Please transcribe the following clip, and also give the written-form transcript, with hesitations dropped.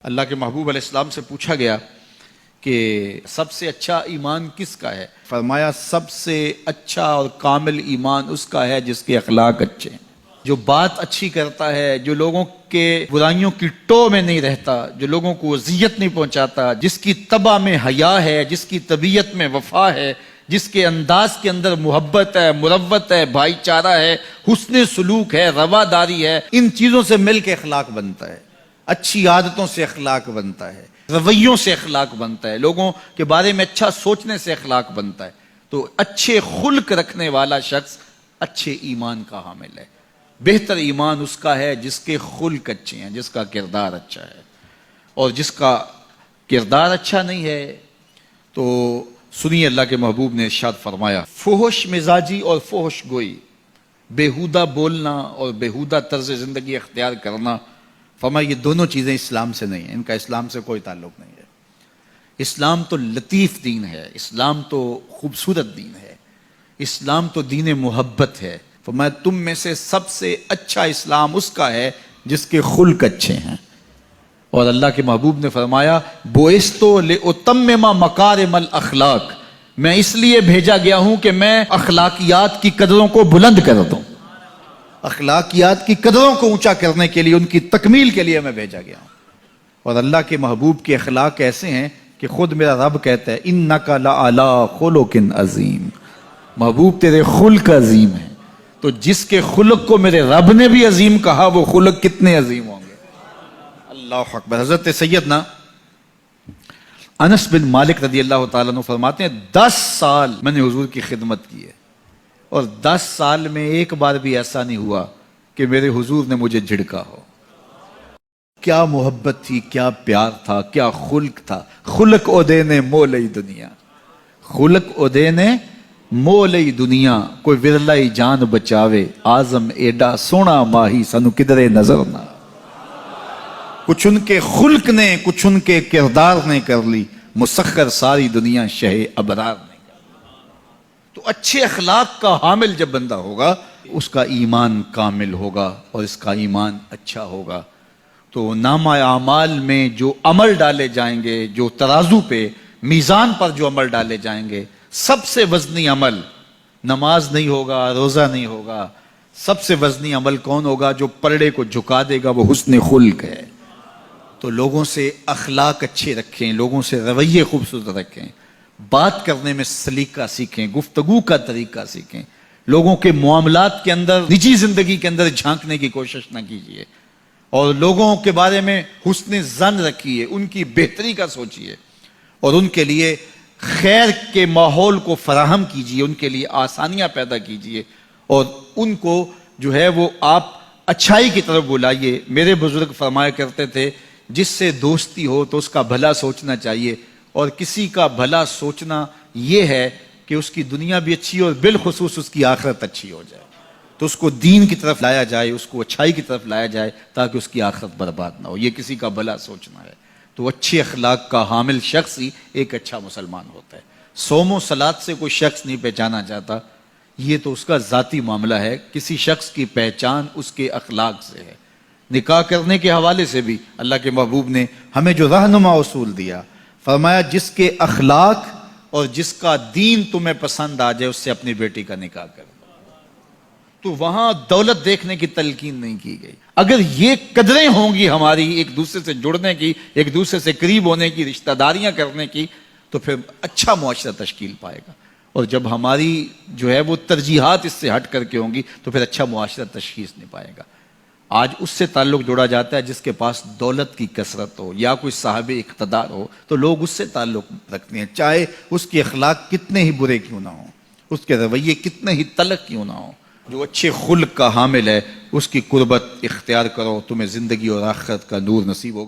اللہ کے محبوب علیہ السلام سے پوچھا گیا کہ سب سے اچھا ایمان کس کا ہے؟ فرمایا سب سے اچھا اور کامل ایمان اس کا ہے جس کے اخلاق اچھے ہیں، جو بات اچھی کرتا ہے، جو لوگوں کے برائیوں کی ٹو میں نہیں رہتا، جو لوگوں کو اذیت نہیں پہنچاتا، جس کی طبع میں حیا ہے، جس کی طبیعت میں وفا ہے، جس کے انداز کے اندر محبت ہے، مروت ہے، بھائی چارہ ہے، حسن سلوک ہے، رواداری ہے۔ ان چیزوں سے مل کے اخلاق بنتا ہے، اچھی عادتوں سے اخلاق بنتا ہے، رویوں سے اخلاق بنتا ہے، لوگوں کے بارے میں اچھا سوچنے سے اخلاق بنتا ہے۔ تو اچھے خلق رکھنے والا شخص اچھے ایمان کا حامل ہے۔ بہتر ایمان اس کا ہے جس کے خلق اچھے ہیں، جس کا کردار اچھا ہے، اور جس کا کردار اچھا نہیں ہے تو سنیے اللہ کے محبوب نے ارشاد فرمایا، فحش مزاجی اور فحش گوئی، بیہودہ بولنا اور بیہودہ طرز زندگی اختیار کرنا، فرمایا یہ دونوں چیزیں اسلام سے نہیں ہیں، ان کا اسلام سے کوئی تعلق نہیں ہے۔ اسلام تو لطیف دین ہے، اسلام تو خوبصورت دین ہے، اسلام تو دین محبت ہے۔ فرمایا تم میں سے سب سے اچھا اسلام اس کا ہے جس کے خلق اچھے ہیں۔ اور اللہ کے محبوب نے فرمایا بوئستو لأتمم مکارم الاخلاق، میں اس لیے بھیجا گیا ہوں کہ میں اخلاقیات کی قدروں کو بلند کر دوں، اخلاقیات کی قدروں کو اونچا کرنے کے لیے، ان کی تکمیل کے لیے میں بھیجا گیا ہوں۔ اور اللہ کے محبوب کے اخلاق ایسے ہیں کہ خود میرا رب کہتا ہے انک لعلی خلق عظیم، محبوب تیرے خلق عظیم ہیں۔ تو جس کے خلق کو میرے رب نے بھی عظیم کہا وہ خلق کتنے عظیم ہوں گے۔ اللہ اکبر۔ حضرت سیدنا انس بن مالک رضی اللہ تعالیٰ عنہ فرماتے ہیں 10 سال میں نے حضور کی خدمت کی ہے، اور 10 سال میں ایک بار بھی ایسا نہیں ہوا کہ میرے حضور نے مجھے جھڑکا ہو۔ کیا محبت تھی، کیا پیار تھا، کیا خلق تھا۔ خلق اودے نے مولئی دنیا، خلق اودے نے مولئی دنیا، کوئی ورلائی جان بچاوے، آزم ایڈا سونا ماہی سنو کدرے نظر نہ۔ کچھ ان کے خلق نے، کچھ ان کے کردار نے کر لی، مسخر ساری دنیا شہ ابرار نے کر لی۔ تو اچھے اخلاق کا حامل جب بندہ ہوگا اس کا ایمان کامل ہوگا اور اس کا ایمان اچھا ہوگا۔ تو نامہ اعمال میں جو عمل ڈالے جائیں گے، جو ترازو پہ میزان پر جو عمل ڈالے جائیں گے، سب سے وزنی عمل نماز نہیں ہوگا، روزہ نہیں ہوگا۔ سب سے وزنی عمل کون ہوگا؟ جو پلڑے کو جھکا دے گا، وہ حسن خلق ہے۔ تو لوگوں سے اخلاق اچھے رکھیں، لوگوں سے رویے خوبصورت رکھیں، بات کرنے میں سلیقہ سیکھیں، گفتگو کا طریقہ سیکھیں، لوگوں کے معاملات کے اندر، نجی زندگی کے اندر جھانکنے کی کوشش نہ کیجیے، اور لوگوں کے بارے میں حسن ظن رکھیے، ان کی بہتری کا سوچیے، اور ان کے لیے خیر کے ماحول کو فراہم کیجیے، ان کے لیے آسانیاں پیدا کیجیے، اور ان کو جو ہے وہ آپ اچھائی کی طرف بلائیے۔ میرے بزرگ فرمایا کرتے تھے جس سے دوستی ہو تو اس کا بھلا سوچنا چاہیے، اور کسی کا بھلا سوچنا یہ ہے کہ اس کی دنیا بھی اچھی ہو اور بالخصوص اس کی آخرت اچھی ہو جائے، تو اس کو دین کی طرف لایا جائے، اس کو اچھائی کی طرف لایا جائے تاکہ اس کی آخرت برباد نہ ہو۔ یہ کسی کا بھلا سوچنا ہے۔ تو اچھے اخلاق کا حامل شخص ہی ایک اچھا مسلمان ہوتا ہے۔ صوم و صلاۃ سے کوئی شخص نہیں پہچانا چاہتا، یہ تو اس کا ذاتی معاملہ ہے۔ کسی شخص کی پہچان اس کے اخلاق سے ہے۔ نکاح کرنے کے حوالے سے بھی اللہ کے محبوب نے ہمیں جو رہنما اصول دیا، فرمایا جس کے اخلاق اور جس کا دین تمہیں پسند آ جائے اس سے اپنی بیٹی کا نکاح کرو۔ تو وہاں دولت دیکھنے کی تلقین نہیں کی گئی۔ اگر یہ قدریں ہوں گی ہماری ایک دوسرے سے جڑنے کی، ایک دوسرے سے قریب ہونے کی، رشتہ داریاں کرنے کی، تو پھر اچھا معاشرہ تشکیل پائے گا۔ اور جب ہماری جو ہے وہ ترجیحات اس سے ہٹ کر کے ہوں گی تو پھر اچھا معاشرہ تشخیص نہیں پائے گا۔ آج اس سے تعلق جوڑا جاتا ہے جس کے پاس دولت کی کثرت ہو یا کوئی صاحب اقتدار ہو، تو لوگ اس سے تعلق رکھتے ہیں، چاہے اس کے اخلاق کتنے ہی برے کیوں نہ ہوں، اس کے رویے کتنے ہی تلخ کیوں نہ ہوں۔ جو اچھے خلق کا حامل ہے اس کی قربت اختیار کرو، تمہیں زندگی اور آخرت کا نور نصیب ہوگا۔